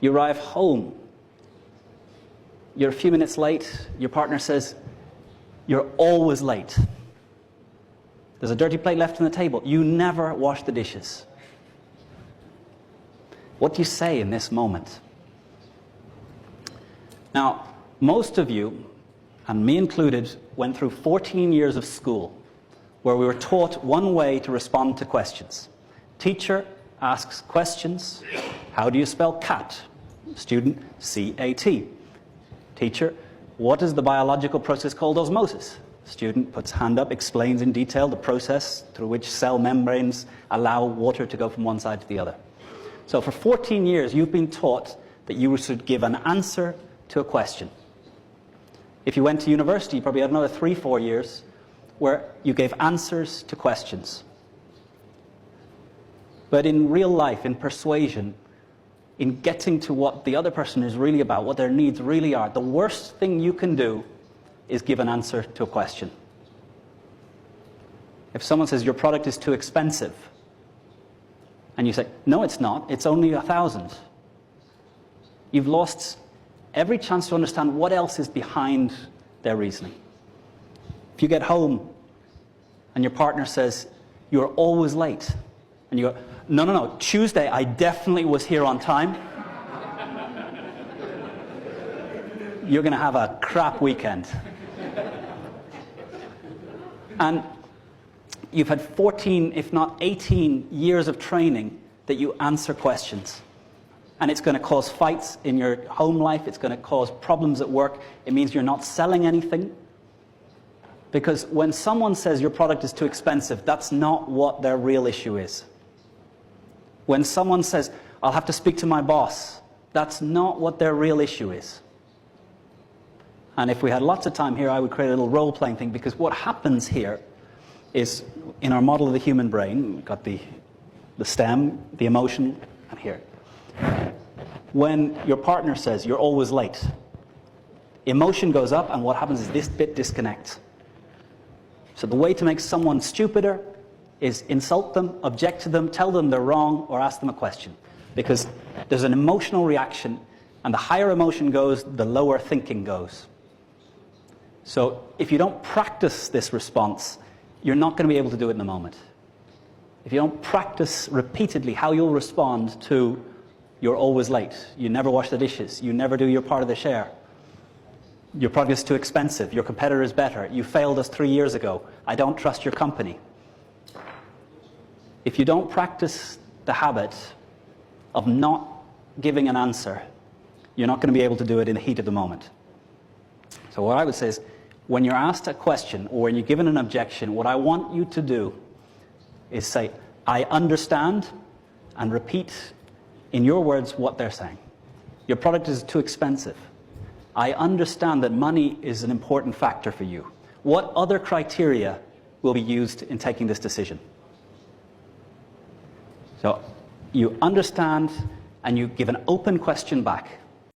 You arrive home. You're a few minutes late. Your partner says, "You're always late." There's a dirty plate left on the table. You never wash the dishes. What do you say in this moment? Now, most of you, and me included, went through 14 years of school where we were taught one way to respond to questions. Teacher asks questions. How do you spell cat? Student, C-A-T. Teacher, what is the biological process called osmosis? Student puts hand up, explains in detail the process through which cell membranes allow water to go from one side to the other. So for 14 years, you've been taught that you should give an answer to a question. If you went to university, you probably had another 3-4 years where you gave answers to questions. But in real life, in persuasion, in getting to what the other person is really about, what their needs really are, the worst thing you can do is give an answer to a question. If someone says your product is too expensive, and you say, no, it's not, it's only 1,000, you've lost every chance to understand what else is behind their reasoning. If you get home and your partner says, you're always late, and you go, no, Tuesday I definitely was here on time, you're going to have a crap weekend. And you've had 14, if not 18 years of training that you answer questions. And it's going to cause fights in your home life. It's going to cause problems at work. It means you're not selling anything. Because when someone says your product is too expensive, that's not what their real issue is. When someone says, I'll have to speak to my boss, that's not what their real issue is. And if we had lots of time here, I would create a little role-playing thing, because what happens here is, in our model of the human brain, we've got the stem, the emotion, and here. When your partner says, you're always late, emotion goes up, and what happens is this bit disconnects. So the way to make someone stupider is insult them, object to them, tell them they're wrong, or ask them a question. Because there's an emotional reaction, and the higher emotion goes, the lower thinking goes. So if you don't practice this response, you're not going to be able to do it in the moment. If you don't practice repeatedly how you'll respond to you're always late, you never wash the dishes, you never do your part of the share, your product is too expensive, your competitor is better, you failed us 3 years ago, I don't trust your company. If you don't practice the habit of not giving an answer, you're not going to be able to do it in the heat of the moment. So what I would say is, when you're asked a question or when you're given an objection, what I want you to do is say, I understand, and repeat in your words what they're saying. Your product is too expensive. I understand that money is an important factor for you. What other criteria will be used in taking this decision? So you understand, and you give an open question back.